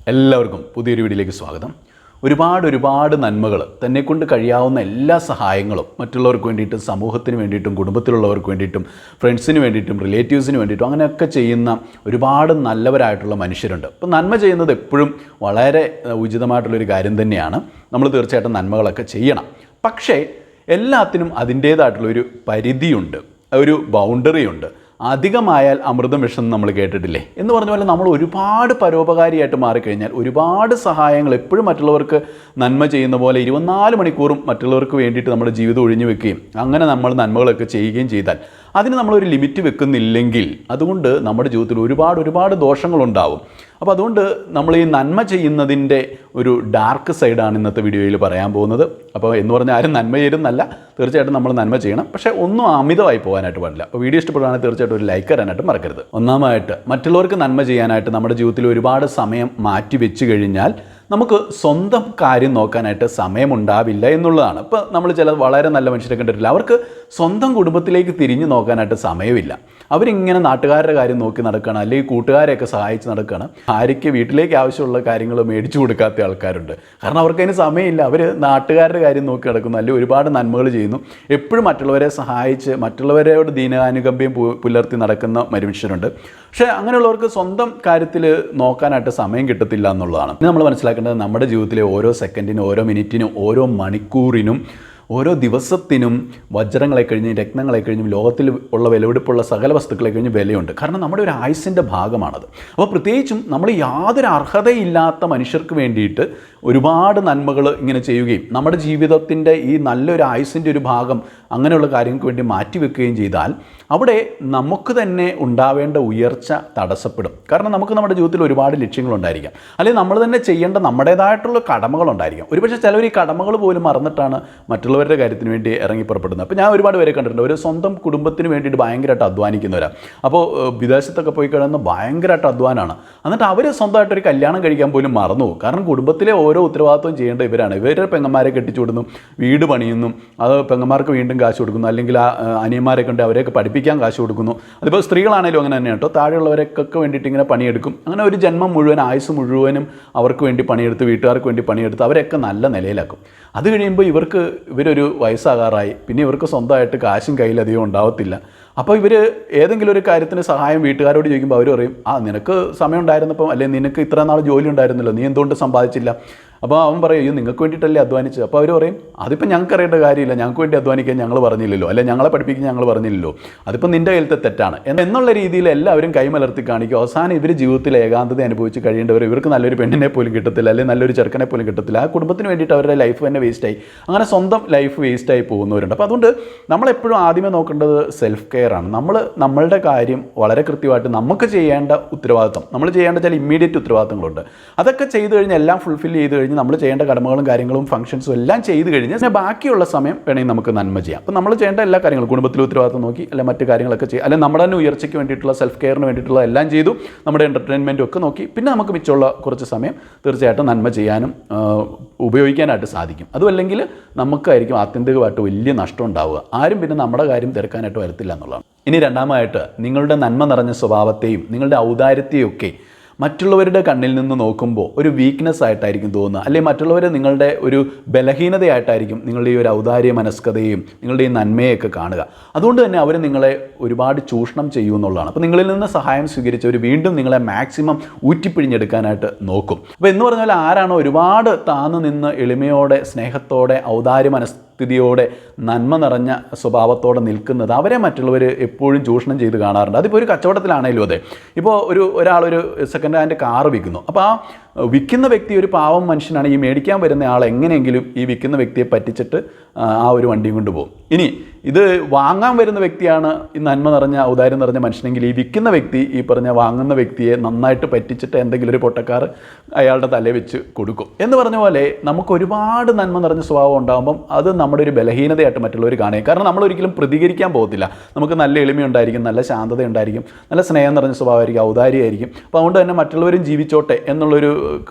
എല്ലാവർക്കും പുതിയൊരു വീഡിയോയിലേക്ക് സ്വാഗതം. ഒരുപാട് നന്മകൾ തന്നെക്കൊണ്ട് കഴിയാവുന്ന എല്ലാ സഹായങ്ങളും മറ്റുള്ളവർക്ക് വേണ്ടിയിട്ടും സമൂഹത്തിന് വേണ്ടിയിട്ടും കുടുംബത്തിലുള്ളവർക്ക് വേണ്ടിയിട്ടും ഫ്രണ്ട്സിന് വേണ്ടിയിട്ടും റിലേറ്റീവ്സിന് വേണ്ടിയിട്ടും അങ്ങനെയൊക്കെ ചെയ്യുന്ന ഒരുപാട് നല്ലവരായിട്ടുള്ള മനുഷ്യരുണ്ട്. അപ്പോൾ നന്മ ചെയ്യുന്നത് എപ്പോഴും വളരെ ഉചിതമായിട്ടുള്ളൊരു കാര്യം തന്നെയാണ്. നമ്മൾ തീർച്ചയായിട്ടും നന്മകളൊക്കെ ചെയ്യണം. പക്ഷേ എല്ലാത്തിനും അതിൻ്റേതായിട്ടുള്ളൊരു പരിധിയുണ്ട്, ഒരു ബൗണ്ടറി ഉണ്ട്. അധികമായാൽ അമൃതം വിഷം നമ്മൾ കേട്ടിട്ടില്ലേ എന്ന് പറഞ്ഞ പോലെ നമ്മൾ ഒരുപാട് പരോപകാരിയായിട്ട് മാറിക്കഴിഞ്ഞാൽ ഒരുപാട് സഹായങ്ങൾ എപ്പോഴും മറ്റുള്ളവർക്ക് നന്മ ചെയ്യുന്ന പോലെ 24 മണിക്കൂറും മറ്റുള്ളവർക്ക് വേണ്ടിയിട്ട് നമ്മുടെ ജീവിതം ഒഴിഞ്ഞു വെക്കുകയും അങ്ങനെ നമ്മൾ നന്മകളൊക്കെ ചെയ്യുകയും ചെയ്താൽ അതിന് നമ്മളൊരു ലിമിറ്റ് വെക്കുന്നില്ലെങ്കിൽ അതുകൊണ്ട് നമ്മുടെ ജീവിതത്തിൽ ഒരുപാട് ദോഷങ്ങളുണ്ടാവും. അപ്പോൾ അതുകൊണ്ട് നമ്മൾ ഈ നന്മ ചെയ്യുന്നതിൻ്റെ ഒരു ഡാർക്ക് സൈഡാണ് ഇന്നത്തെ വീഡിയോയിൽ പറയാൻ പോകുന്നത്. അപ്പോൾ എന്ന് പറഞ്ഞാൽ ആരും നന്മ ചെയ്യുന്നല്ല, തീർച്ചയായിട്ടും നമ്മൾ നന്മ ചെയ്യണം, പക്ഷേ ഒന്നും അമിതമായി പോകാനായിട്ട് പാടില്ല. അപ്പോൾ വീഡിയോ ഇഷ്ടപ്പെടുകയാണെങ്കിൽ തീർച്ചയായിട്ടും ഒരു ലൈക്ക് തരാനായിട്ട് മറക്കരുത്. ഒന്നാമതായിട്ട് മറ്റുള്ളവർക്ക് നന്മ ചെയ്യാനായിട്ട് നമ്മുടെ ജീവിതത്തിൽ ഒരുപാട് സമയം മാറ്റി വെച്ച് കഴിഞ്ഞാൽ നമുക്ക് സ്വന്തം കാര്യം നോക്കാനായിട്ട് സമയമുണ്ടാവില്ല എന്നുള്ളതാണ്. ഇപ്പോൾ നമ്മൾ ചില വളരെ നല്ല മനുഷ്യരെ കണ്ടിട്ടില്ല, അവർക്ക് സ്വന്തം കുടുംബത്തിലേക്ക് തിരിഞ്ഞു നോക്കാനായിട്ട് സമയമില്ല. അവരിങ്ങനെ നാട്ടുകാരുടെ കാര്യം നോക്കി നടക്കുകയാണ്, അല്ലെങ്കിൽ കൂട്ടുകാരെയൊക്കെ സഹായിച്ച് നടക്കുകയാണ്. ആര്യയ്ക്ക് വീട്ടിലേക്ക് ആവശ്യമുള്ള കാര്യങ്ങൾ മേടിച്ചു കൊടുക്കാത്ത ആൾക്കാരുണ്ട്. കാരണം അവർക്കതിന് സമയമില്ല. അവർ നാട്ടുകാരുടെ കാര്യം നോക്കി നടക്കുന്നു, അല്ലെങ്കിൽ ഒരുപാട് നന്മകൾ ചെയ്യുന്നു. എപ്പോഴും മറ്റുള്ളവരെ സഹായിച്ച് മറ്റുള്ളവരോട് ദീനാനുകമ്പയും പുലർത്തി നടക്കുന്ന മനുഷ്യരുണ്ട്. പക്ഷേ അങ്ങനെയുള്ളവർക്ക് സ്വന്തം കാര്യത്തിൽ നോക്കാനായിട്ട് സമയം കിട്ടത്തില്ല എന്നുള്ളതാണ്. നമ്മൾ മനസ്സിലാക്കേണ്ടത് നമ്മുടെ ജീവിതത്തിലെ ഓരോ സെക്കൻഡിനും, ഓരോ മിനിറ്റിനും, ഓരോ മണിക്കൂറിനും, ഓരോ ദിവസത്തിനും വജ്രങ്ങളെ കഴിഞ്ഞും രത്നങ്ങളെ കഴിഞ്ഞും ലോകത്തിൽ ഉള്ള വിലപിടിപ്പുള്ള സകല വസ്തുക്കളെ കഴിഞ്ഞും വിലയുണ്ട്. കാരണം നമ്മുടെ ഒരു ആയുസ്സിൻ്റെ ഭാഗമാണത്. അപ്പോൾ പ്രത്യേകിച്ചും നമ്മൾ യാതൊരു അർഹതയില്ലാത്ത മനുഷ്യർക്ക് വേണ്ടിയിട്ട് ഒരുപാട് നന്മകൾ ഇങ്ങനെ ചെയ്യുകയും നമ്മുടെ ജീവിതത്തിൻ്റെ ഈ നല്ലൊരു ആയുസ്സിൻ്റെ ഒരു ഭാഗം അങ്ങനെയുള്ള കാര്യങ്ങൾക്ക് വേണ്ടി മാറ്റിവെക്കുകയും ചെയ്താൽ അവിടെ നമുക്ക് തന്നെ ഉണ്ടാവേണ്ട ഉയർച്ച തടസ്സപ്പെടും. കാരണം നമുക്ക് നമ്മുടെ ജീവിതത്തിൽ ഒരുപാട് ലക്ഷ്യങ്ങളുണ്ടായിരിക്കാം, അല്ലെങ്കിൽ നമ്മൾ തന്നെ ചെയ്യേണ്ട നമ്മുടേതായിട്ടുള്ള കടമകളുണ്ടായിരിക്കാം. ഒരുപക്ഷെ ചിലവർ ഈ കടമകൾ പോലും മറന്നിട്ടാണ് മറ്റുള്ളവരുടെ കാര്യത്തിന് വേണ്ടി ഇറങ്ങി പുറപ്പെടുന്നത്. അപ്പോൾ ഞാൻ ഒരുപാട് പേരെ കണ്ടിട്ടുണ്ട്, ഒരു സ്വന്തം കുടുംബത്തിന് വേണ്ടിയിട്ട് ഭയങ്കരമായിട്ട് അധ്വാനിക്കുന്നവരാണ്. അപ്പോൾ വിദേശത്തൊക്കെ പോയി കഴിയുന്ന ഭയങ്കരമായിട്ട് അധ്വാനമാണ്. എന്നിട്ട് അവർ സ്വന്തമായിട്ടൊരു കല്യാണം കഴിക്കാൻ പോലും മറന്നു പോകും. കാരണം കുടുംബത്തിലെ ഓരോ ഉത്തരവാദിത്വം ചെയ്യേണ്ട ഇവരാണ്. ഇവരുടെ പെങ്ങന്മാരെ കെട്ടിച്ചു വിടുന്നു, വീട് പണിയുന്നു, അത് പെങ്ങന്മാർക്ക് വീണ്ടും കാശ് കൊടുക്കുന്നു, അല്ലെങ്കിൽ ആ അനിയന്മാരെ കൊണ്ട് അവരെയൊക്കെ പഠിപ്പിക്കാൻ കാശ് കൊടുക്കുന്നു. അതിപ്പോൾ സ്ത്രീകളാണെങ്കിലും അങ്ങനെ തന്നെയാണ് കേട്ടോ. താഴെയുള്ളവരൊക്കെ വേണ്ടിയിട്ട് ഇങ്ങനെ പണിയെടുക്കും. അങ്ങനെ ഒരു ജന്മം മുഴുവൻ, ആയുസ് മുഴുവനും അവർക്ക് വേണ്ടി പണിയെടുത്ത്, വീട്ടുകാർക്ക് വേണ്ടി പണിയെടുത്ത് അവരെയൊക്കെ നല്ല നിലയിലാക്കും. അത് കഴിയുമ്പോൾ ഇവരൊരു വയസ്സാകാറായി, പിന്നെ ഇവർക്ക് സ്വന്തമായിട്ട് കാശും കയ്യിലധികം ഉണ്ടാവത്തില്ല. അപ്പോൾ ഇവർ ഏതെങ്കിലും ഒരു കാര്യത്തിന് സഹായം വീട്ടുകാരോട് ചോദിക്കുമ്പോൾ അവർ പറയും, നിനക്ക് സമയം ഉണ്ടായിരുന്നപ്പം, അല്ലെങ്കിൽ നിനക്ക് ഇത്ര നാൾ ജോലി ഉണ്ടായിരുന്നല്ലോ, നീ എന്തുകൊണ്ട് സമ്പാദിച്ചില്ല? അപ്പോൾ അവൻ പറയും, അയ്യോ നിങ്ങൾക്ക് വേണ്ടിയിട്ടല്ലേ അധ്വാനിച്ചത്. അപ്പോൾ അവർ പറയും, അതിപ്പോൾ ഞങ്ങൾക്ക് അറിയേണ്ട കാര്യമില്ല, ഞങ്ങൾക്ക് വേണ്ടി അധ്വാനിക്കാൻ ഞങ്ങൾ പറഞ്ഞില്ലല്ലോ, അല്ലെങ്കിൽ ഞങ്ങളെ പഠിപ്പിക്കാൻ ഞങ്ങൾ പറഞ്ഞില്ലല്ലോ, അതിപ്പോൾ നിൻ്റെ കയ്യിലത്തെ തെറ്റാണ് എന്നുള്ള രീതിയിൽ എല്ലാവരും കൈമലർത്തി കാണിക്കും. അവസാനം ഇവർ ജീവിതത്തിൽ ഏകാന്തത അനുഭവിച്ച് കഴിയേണ്ടവർ, ഇവർക്ക് നല്ലൊരു പെണ്ണിനെ പോലും കിട്ടത്തില്ല, അല്ലെങ്കിൽ നല്ലൊരു ചെറുക്കനെ പോലും കിട്ടത്തില്ല. ആ കുടുംബത്തിന് വേണ്ടിയിട്ട് അവരുടെ ലൈഫ് തന്നെ വേസ്റ്റായി, അങ്ങനെ സ്വന്തം ലൈഫ് വേസ്റ്റായി പോകുന്നവരുണ്ട്. അപ്പോൾ അതുകൊണ്ട് നമ്മളെപ്പോഴും ആദ്യമേ നോക്കേണ്ടത് സെൽഫ് കെയർ ആണ്. നമ്മളുടെ കാര്യം വളരെ കൃത്യമായിട്ട് നമുക്ക് ചെയ്യേണ്ട ഉത്തരവാദിത്വം, നമ്മൾ ചെയ്യേണ്ട ചില ഇമ്മീഡിയറ്റ് ഉത്തരവാദിത്തങ്ങളുണ്ട്. അതൊക്കെ ചെയ്ത് കഴിഞ്ഞ് എല്ലാം ഫുൾഫിൽ ചെയ്ത് കഴിഞ്ഞ് നമ്മൾ ചെയ്യേണ്ട കടമകളും കാര്യങ്ങളും ഫംഗ്ഷൻസും എല്ലാം ചെയ്ത് കഴിഞ്ഞ് പിന്നെ ബാക്കിയുള്ള സമയം വേണമെങ്കിൽ നമുക്ക് നന്മ ചെയ്യാം. അപ്പോൾ നമ്മൾ ചെയ്യേണ്ട എല്ലാ കാര്യങ്ങളും, കുടുംബത്തിലെ ഉത്തരവാദിത്തം നോക്കി, അല്ലെങ്കിൽ മറ്റു കാര്യങ്ങളൊക്കെ ചെയ്യുക, അല്ലെങ്കിൽ നമ്മുടെ തന്നെ ഉയർച്ചയ്ക്ക് വേണ്ടിയിട്ടുള്ള സെൽഫ് കെയറിന് വേണ്ടിയിട്ടുള്ള എല്ലാം ചെയ്തു, നമ്മുടെ എൻ്റർടൈൻമെൻറ്റും ഒക്കെ നോക്കി, പിന്നെ നമുക്ക് മിച്ചമുള്ള കുറച്ച് സമയം തീർച്ചയായിട്ടും നന്മ ചെയ്യാനും ഉപയോഗിക്കാനായിട്ട് സാധിക്കും. അതുമല്ലെങ്കിൽ നമുക്കായിരിക്കും ആത്യന്തികമായിട്ട് വലിയ നഷ്ടം ഉണ്ടാവുക. ആരും പിന്നെ നമ്മുടെ കാര്യം തിരക്കാനായിട്ട് വരത്തില്ല എന്നുള്ളതാണ്. ഇനി രണ്ടാമതായിട്ട്, നിങ്ങളുടെ നന്മ നിറഞ്ഞ സ്വഭാവത്തെയും നിങ്ങളുടെ ഔദാര്യത്തെയും ഒക്കെ മറ്റുള്ളവരുടെ കണ്ണിൽ നിന്ന് നോക്കുമ്പോൾ ഒരു വീക്ക്നെസ് ആയിട്ടായിരിക്കും തോന്നുക, അല്ലെങ്കിൽ മറ്റുള്ളവരെ നിങ്ങളുടെ ഒരു ബലഹീനതയായിട്ടായിരിക്കും നിങ്ങളുടെ ഈ ഒരു ഔദാര്യ മനസ്കതയും നിങ്ങളുടെ ഈ നന്മയൊക്കെ കാണുക. അതുകൊണ്ട് തന്നെ അവർ നിങ്ങളെ ഒരുപാട് ചൂഷണം ചെയ്യുമെന്നുള്ളതാണ്. അപ്പോൾ നിങ്ങളിൽ നിന്ന് സഹായം സ്വീകരിച്ചവർ വീണ്ടും നിങ്ങളെ മാക്സിമം ഊറ്റിപ്പിഴിഞ്ഞെടുക്കാനായിട്ട് നോക്കും. അപ്പോൾ എന്ന് പറഞ്ഞാൽ ആരാണോ ഒരുപാട് താന്നു നിന്ന് എളിമയോടെ, സ്നേഹത്തോടെ, ഔദാര്യ സ്ഥിതിയോടെ, നന്മ നിറഞ്ഞ സ്വഭാവത്തോടെ നിൽക്കുന്നത്, അവരെ മറ്റുള്ളവർ എപ്പോഴും ചൂഷണം ചെയ്ത് കാണാറുണ്ട്. അതിപ്പോൾ ഒരു കച്ചവടത്തിലാണെങ്കിലും അതെ. ഇപ്പോൾ ഒരാളൊരു സെക്കൻഡ് ഹാൻഡ് കാറ് വിൽക്കുന്നു. അപ്പോൾ ആ വിൽക്കുന്ന വ്യക്തി ഒരു പാവം മനുഷ്യനാണ്. ഈ മേടിക്കാൻ വരുന്ന ആൾ എങ്ങനെയെങ്കിലും ഈ വിൽക്കുന്ന വ്യക്തിയെ പറ്റിച്ചിട്ട് ആ ഒരു വണ്ടിയും കൊണ്ട് പോകും. ഇനി ഇത് വാങ്ങാൻ വരുന്ന വ്യക്തിയാണ് ഈ നന്മ നിറഞ്ഞ ഔദാര്യം നിറഞ്ഞ മനുഷ്യനെങ്കിൽ ഈ വിൽക്കുന്ന വ്യക്തി ഈ പറഞ്ഞ വാങ്ങുന്ന വ്യക്തിയെ നന്നായിട്ട് പറ്റിച്ചിട്ട് എന്തെങ്കിലും ഒരു പൊട്ടക്കാർ അയാളുടെ തലയിൽ വെച്ച് കൊടുക്കും. എന്ന് പറഞ്ഞ പോലെ നമുക്ക് ഒരുപാട് നന്മ നിറഞ്ഞ സ്വഭാവം ഉണ്ടാകുമ്പം അത് നമ്മുടെ ഒരു ബലഹീനതയായിട്ട് മറ്റുള്ളവർ കാണുക. കാരണം നമ്മളൊരിക്കലും പ്രതികരിക്കാൻ പോകത്തില്ല. നമുക്ക് നല്ല എളിമയുണ്ടായിരിക്കും, നല്ല ശാന്തത ഉണ്ടായിരിക്കും, നല്ല സ്നേഹം നിറഞ്ഞ സ്വഭാവമായിരിക്കും, ഔദാര്യമായിരിക്കും. അപ്പോൾ അതുകൊണ്ട് തന്നെ മറ്റുള്ളവരും ജീവിച്ചോട്ടെ എന്നുള്ളൊരു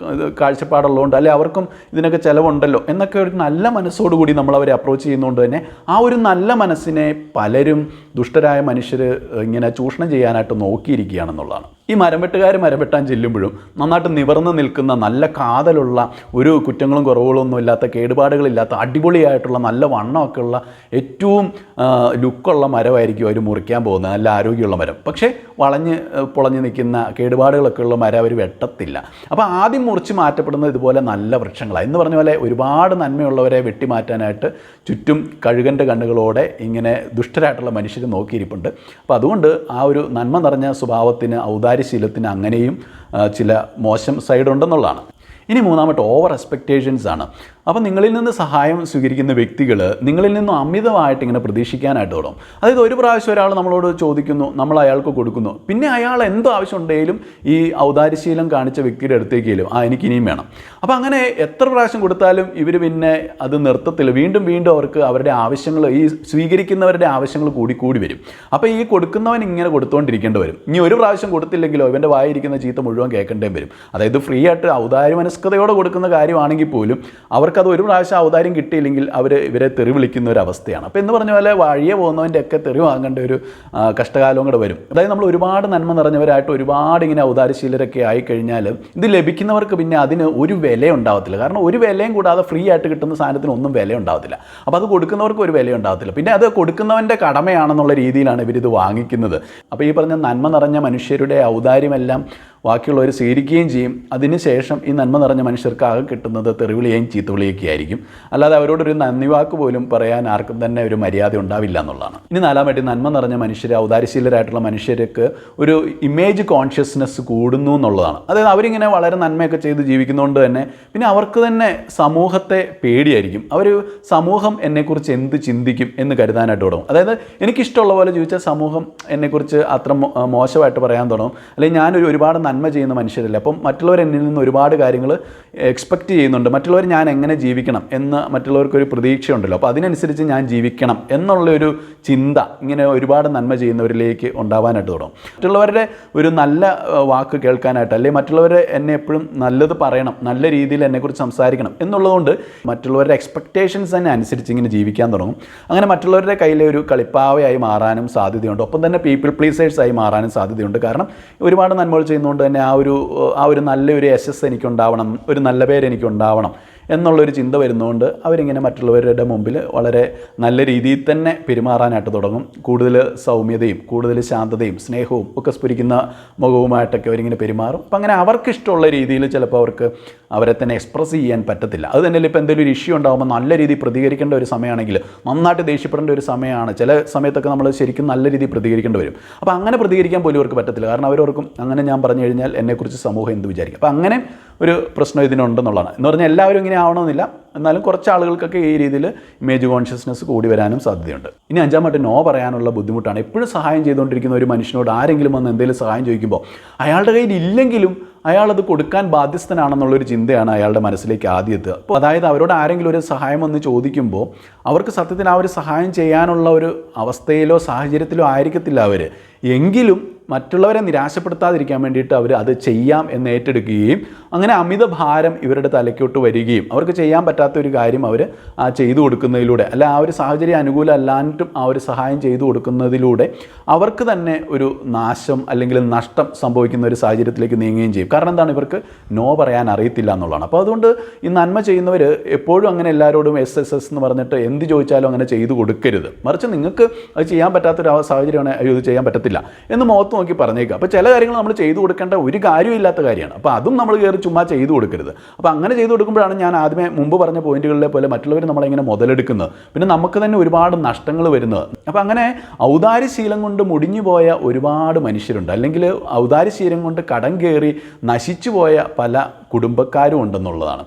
കാഴ്ചപ്പാടുള്ളതുകൊണ്ട്, അല്ലെ അവർക്കും ഇതിനൊക്കെ ചിലവുണ്ടല്ലോ എന്നൊക്കെ ഒരു നല്ല മനസ്സോടുകൂടി നമ്മളവരെ അപ്രോച്ച് ചെയ്യുന്നതുകൊണ്ട് തന്നെ ആ ഒരു നല്ല മനസ്സിനെ പലരും ദുഷ്ടരായ മനുഷ്യർ ഇങ്ങനെ ചൂഷണം ചെയ്യാനായിട്ട് നോക്കിയിരിക്കുകയാണെന്നുള്ളതാണ്. ഈ മരം വെട്ടാൻ ചെല്ലുമ്പോഴും നന്നായിട്ട് നിവർന്ന് നിൽക്കുന്ന നല്ല കാതലുള്ള ഒരു കുറ്റങ്ങളും കുറവുകളൊന്നും ഇല്ലാത്ത കേടുപാടുകളില്ലാത്ത അടിപൊളിയായിട്ടുള്ള നല്ല വണ്ണമൊക്കെ ഉള്ള ഏറ്റവും ലുക്കുള്ള മരമായിരിക്കും അവർ മുറിക്കാൻ പോകുന്നത്, നല്ല ആരോഗ്യമുള്ള മരം. പക്ഷേ പൊളഞ്ഞ് നിൽക്കുന്ന കേടുപാടുകളൊക്കെ ഉള്ള മരം അവർ വെട്ടത്തില്ല. അപ്പോൾ ആദ്യം മുറിച്ച് മാറ്റപ്പെടുന്നത് ഇതുപോലെ നല്ല വൃക്ഷങ്ങളാണ്. എന്ന് പറഞ്ഞ പോലെ ഒരുപാട് നന്മയുള്ളവരെ വെട്ടിമാറ്റാനായിട്ട് ചുറ്റും കഴുകൻ്റെ കണ്ണുകളോടെ ഇങ്ങനെ ദുഷ്ടരായിട്ടുള്ള മനുഷ്യർ നോക്കിയിരിപ്പുണ്ട്. അപ്പോൾ അതുകൊണ്ട് ആ ഒരു നന്മ നിറഞ്ഞ സ്വഭാവത്തിന്, ഔദാര്യശീലത്തിന് അങ്ങനെയും ചില മോശം സൈഡ് ഉണ്ടെന്നുള്ളതാണ്. ഇനി മൂന്നാമത്തെ ഓവർ എക്സ്പെക്റ്റേഷൻസ് ആണ്. അപ്പോൾ നിങ്ങളിൽ നിന്ന് സഹായം സ്വീകരിക്കുന്ന വ്യക്തികൾ നിങ്ങളിൽ നിന്നും അമിതമായിട്ട് ഇങ്ങനെ പ്രതീക്ഷിക്കാനായിട്ട് തുടങ്ങും. അതായത് ഒരു പ്രാവശ്യം ഒരാൾ നമ്മളോട് ചോദിക്കുന്നു, നമ്മൾ അയാൾക്ക് കൊടുക്കുന്നു, പിന്നെ അയാൾ എന്തോ ആവശ്യം ഉണ്ടെങ്കിലും ഈ ഔദാര്യശീലം കാണിച്ച വ്യക്തിയുടെ അടുത്തേക്കും എനിക്ക് ഇനിയും വേണം. അപ്പോൾ അങ്ങനെ എത്ര പ്രാവശ്യം കൊടുത്താലും ഇവർ പിന്നെ അത് നിർത്തത്തില്ല. വീണ്ടും വീണ്ടും അവർക്ക് അവരുടെ ആവശ്യങ്ങൾ, ഈ സ്വീകരിക്കുന്നവരുടെ ആവശ്യങ്ങൾ കൂടി വരും. അപ്പോൾ ഈ കൊടുക്കുന്നവൻ ഇങ്ങനെ കൊടുത്തുകൊണ്ടിരിക്കേണ്ടി വരും. ഇനി ഒരു പ്രാവശ്യം കൊടുത്തില്ലെങ്കിലോ ഇവൻ്റെ വായിരിക്കുന്ന ചീത്ത മുഴുവൻ കേൾക്കേണ്ടേ വരും. അതായത് ഫ്രീ ആയിട്ട് ഔദാര്യമനസ്കതയോടെ കൊടുക്കുന്ന കാര്യമാണെങ്കിൽ പോലും അവർക്കത് ഒരു പ്രാവശ്യം ഔദാര്യം കിട്ടിയില്ലെങ്കിൽ ഇവരെ തെറി വിളിക്കുന്ന ഒരു അവസ്ഥയാണ്. അപ്പോൾ എന്ന് പറഞ്ഞ പോലെ വഴിയെ പോകുന്നവൻ്റെ ഒക്കെ തെറി വാങ്ങേണ്ട ഒരു കഷ്ടകാലവും കൂടെ വരും. അതായത് നമ്മൾ ഒരുപാട് നന്മ നിറഞ്ഞവരായിട്ട് ഒരുപാട് ഇങ്ങനെ ഔദാര്യശീലരൊക്കെ ആയിക്കഴിഞ്ഞാൽ ഇത് ലഭിക്കുന്നവർക്ക് പിന്നെ അതിന് ഒരു വില ഉണ്ടാവത്തില്ല. കാരണം ഒരു വിലയും കൂടാതെ ഫ്രീ ആയിട്ട് കിട്ടുന്ന സാധനത്തിന് ഒന്നും വില ഉണ്ടാവത്തില്ല. അപ്പോൾ അത് കൊടുക്കുന്നവർക്ക് ഒരു വില ഉണ്ടാവത്തില്ല. പിന്നെ അത് കൊടുക്കുന്നവൻ്റെ കടമയാണെന്നുള്ള രീതിയിലാണ് ഇവരിത് വാങ്ങിക്കുന്നത്. അപ്പോൾ ഈ പറഞ്ഞ നന്മ നിറഞ്ഞ മനുഷ്യരുടെ ഔദാര്യമെല്ലാം ബാക്കിയുള്ളവർ സ്വീകരിക്കുകയും ചെയ്യും. അതിനുശേഷം ഈ നന്മ നിറഞ്ഞ മനുഷ്യർക്ക് ആകെ കിട്ടുന്നത് തെറിവിളിയും ചീത്തവിളിയൊക്കെ ആയിരിക്കും. അല്ലാതെ അവരോടൊരു നന്ദി വാക്ക് പോലും പറയാൻ ആർക്കും തന്നെ ഒരു മര്യാദ ഉണ്ടാവില്ല എന്നുള്ളതാണ്. ഇനി നാലാമായിട്ട് നന്മ നിറഞ്ഞ മനുഷ്യർ, ഔദാര്യശീലരായിട്ടുള്ള മനുഷ്യർക്ക് ഒരു ഇമേജ് കോൺഷ്യസ്നെസ് കൂടുന്നു എന്നുള്ളതാണ്. അതായത് അവരിങ്ങനെ വളരെ നന്മയൊക്കെ ചെയ്ത് ജീവിക്കുന്നതുകൊണ്ട് തന്നെ പിന്നെ അവർക്ക് തന്നെ സമൂഹത്തെ പേടിയായിരിക്കും. അവർ സമൂഹം എന്നെക്കുറിച്ച് എന്ത് ചിന്തിക്കും എന്ന് കരുതാനായിട്ട് തുടങ്ങും. അതായത് എനിക്കിഷ്ടമുള്ള പോലെ ചോദിച്ചാൽ സമൂഹം എന്നെക്കുറിച്ച് അത്ര മോശമായിട്ട് പറയാൻ തുടങ്ങും. അല്ലെങ്കിൽ ഞാനൊരു ഒരുപാട് നന്മ ചെയ്യുന്ന മനുഷ്യരല്ല, അപ്പം മറ്റുള്ളവർ എന്നിൽ നിന്ന് ഒരുപാട് കാര്യങ്ങൾ എക്സ്പെക്റ്റ് ചെയ്യുന്നുണ്ട്. മറ്റുള്ളവർ ഞാൻ എങ്ങനെ ജീവിക്കണം എന്ന് മറ്റുള്ളവർക്കൊരു പ്രതീക്ഷയുണ്ടല്ലോ. അപ്പോൾ അതിനനുസരിച്ച് ഞാൻ ജീവിക്കണം എന്നുള്ളൊരു ചിന്ത ഇങ്ങനെ ഒരുപാട് നന്മ ചെയ്യുന്നവരിലേക്ക് ഉണ്ടാവാനായിട്ട് തുടങ്ങും. മറ്റുള്ളവരുടെ ഒരു നല്ല വാക്ക് കേൾക്കാനായിട്ട്, അല്ലെങ്കിൽ മറ്റുള്ളവർ എന്നെ എപ്പോഴും നല്ലത് പറയണം, നല്ല രീതിയിൽ എന്നെക്കുറിച്ച് സംസാരിക്കണം എന്നുള്ളതുകൊണ്ട് മറ്റുള്ളവരുടെ എക്സ്പെക്റ്റേഷൻസ് തന്നെ അനുസരിച്ച് ഇങ്ങനെ ജീവിക്കാൻ തുടങ്ങും. അങ്ങനെ മറ്റുള്ളവരുടെ കയ്യിലെ ഒരു കളിപ്പാവയായി മാറാനും സാധ്യതയുണ്ട്. ഒപ്പം തന്നെ പീപ്പിൾ പ്ലീസേഴ്സായി മാറാനും സാധ്യതയുണ്ട്. കാരണം ഒരുപാട് നന്മകൾ ചെയ്യുന്നതുകൊണ്ട് തന്നെ ആ ഒരു നല്ലൊരു യശസ് എനിക്കുണ്ടാവണം, ഒരു നല്ല പേര് എനിക്കുണ്ടാവണം എന്നുള്ളൊരു ചിന്ത വരുന്നതുകൊണ്ട് അവരിങ്ങനെ മറ്റുള്ളവരുടെ മുമ്പിൽ വളരെ നല്ല രീതിയിൽ തന്നെ പെരുമാറാനായിട്ട് തുടങ്ങും. കൂടുതൽ സൗമ്യതയും കൂടുതൽ ശാന്തതയും സ്നേഹവും ഒക്കെ സ്ഫുരിക്കുന്ന മുഖവുമായിട്ടൊക്കെ അവരിങ്ങനെ പെരുമാറും. അപ്പം അങ്ങനെ അവർക്കിഷ്ടമുള്ള രീതിയിൽ ചിലപ്പോൾ അവർക്ക് അവരെ തന്നെ എക്സ്പ്രസ് ചെയ്യാൻ പറ്റത്തില്ല. അത് തന്നെ ഇപ്പോൾ എന്തെങ്കിലും ഒരു ഇഷ്യൂ ഉണ്ടാകുമ്പോൾ നല്ല രീതിയിൽ പ്രതികരിക്കേണ്ട ഒരു സമയമാണെങ്കിൽ, നന്നായിട്ട് ദേഷ്യപ്പെടേണ്ട ഒരു സമയമാണ്, ചില സമയത്തൊക്കെ നമ്മൾ ശരിക്കും നല്ല രീതിയിൽ പ്രതികരിക്കേണ്ടി വരും. അപ്പോൾ അങ്ങനെ പ്രതികരിക്കാൻ പോലും അവർക്ക് പറ്റത്തില്ല. കാരണം അവരോർക്കും അങ്ങനെ ഞാൻ പറഞ്ഞു കഴിഞ്ഞാൽ എന്നെക്കുറിച്ച് സമൂഹം എന്ത് വിചാരിക്കും. അപ്പോൾ അങ്ങനെ ഒരു പ്രശ്നം ഇതിനുണ്ടെന്നുള്ളതാണ്. എന്ന് പറഞ്ഞാൽ എല്ലാവരും ഇങ്ങനെ ആവണമെന്നില്ല, എന്നാലും കുറച്ച് ആളുകൾക്കൊക്കെ ഈ രീതിയിൽ ഇമേജ് കോൺഷ്യസ്നെസ് കൂടി വരാനും സാധ്യതയുണ്ട്. ഇനി അഞ്ചാമത്തെ നോ പറയാനുള്ള ബുദ്ധിമുട്ടാണ്. എപ്പോഴും സഹായം ചെയ്തുകൊണ്ടിരിക്കുന്ന ഒരു മനുഷ്യനോട് ആരെങ്കിലും വന്ന് എന്തെങ്കിലും സഹായം ചോദിക്കുമ്പോൾ അയാളുടെ കയ്യിൽ ഇല്ലെങ്കിലും അയാളത് കൊടുക്കാൻ ബാധ്യസ്ഥനാണെന്നുള്ളൊരു ചിന്തയാണ് അയാളുടെ മനസ്സിലേക്ക് ആദ്യം എത്തുക. അപ്പോൾ അതായത് അവരോട് ആരെങ്കിലും ഒരു സഹായം വന്ന് ചോദിക്കുമ്പോൾ അവർക്ക് സത്യത്തിൽ ആ ഒരു സഹായം ചെയ്യാനുള്ള ഒരു അവസ്ഥയിലോ സാഹചര്യത്തിലോ ആയിരിക്കത്തില്ല അവർ. എങ്കിലും മറ്റുള്ളവരെ നിരാശപ്പെടുത്താതിരിക്കാൻ വേണ്ടിയിട്ട് അവർ അത് ചെയ്യാം എന്ന് ഏറ്റെടുക്കുകയും അങ്ങനെ അമിത ഭാരം ഇവരുടെ തലയ്ക്കോട്ട് വരികയും അവർക്ക് ചെയ്യാൻ പറ്റാത്തൊരു കാര്യം അവർ ചെയ്തു കൊടുക്കുന്നതിലൂടെ, അല്ല ആ ഒരു സാഹചര്യം അനുകൂലം അല്ലാണ്ടും ആ ഒരു സഹായം ചെയ്തു കൊടുക്കുന്നതിലൂടെ അവർക്ക് തന്നെ ഒരു നാശം അല്ലെങ്കിൽ നഷ്ടം സംഭവിക്കുന്ന ഒരു സാഹചര്യത്തിലേക്ക് നീങ്ങുകയും ചെയ്യും. കാരണം എന്താണ്, ഇവർക്ക് നോ പറയാൻ അറിയത്തില്ല എന്നുള്ളതാണ്. അപ്പോൾ അതുകൊണ്ട് ഈ നന്മ ചെയ്യുന്നവർ എപ്പോഴും അങ്ങനെ എല്ലാവരോടും എസ് എന്ന് പറഞ്ഞിട്ട് എന്ത് ചോദിച്ചാലും അങ്ങനെ ചെയ്തു കൊടുക്കരുത്. മറിച്ച് നിങ്ങൾക്ക് അത് ചെയ്യാൻ പറ്റാത്തൊരു സാഹചര്യമാണ്, ഇത് ചെയ്യാൻ പറ്റത്തില്ല എന്ന് മുഖത്ത് നോക്കി പറഞ്ഞേക്കുക. അപ്പോൾ ചില കാര്യങ്ങൾ നമ്മൾ ചെയ്തു കൊടുക്കേണ്ട ഒരു കാര്യമില്ലാത്ത കാര്യമാണ്. അപ്പോൾ അതും നമ്മൾ കയറി ചുമ്മാ ചെയ്തു കൊടുക്കരുത്. അപ്പോൾ അങ്ങനെ ചെയ്തു കൊടുക്കുമ്പോഴാണ് ഞാൻ ആദ്യമേ മുമ്പ് പറഞ്ഞ പോയിന്റുകളിലെ പോലെ മറ്റുള്ളവർ നമ്മളിങ്ങനെ മുതലെടുക്കുന്നത്, പിന്നെ നമുക്ക് തന്നെ ഒരുപാട് നഷ്ടങ്ങൾ വരുന്നത്. അപ്പോൾ അങ്ങനെ ഔദാര്യശീലം കൊണ്ട് മുടിഞ്ഞു പോയ ഒരുപാട് മനുഷ്യരുണ്ട്, അല്ലെങ്കിൽ ഔദാര്യശീലം കൊണ്ട് കടം കയറി നശിച്ചു പോയ പല കുടുംബക്കാരും ഉണ്ടെന്നുള്ളതാണ്.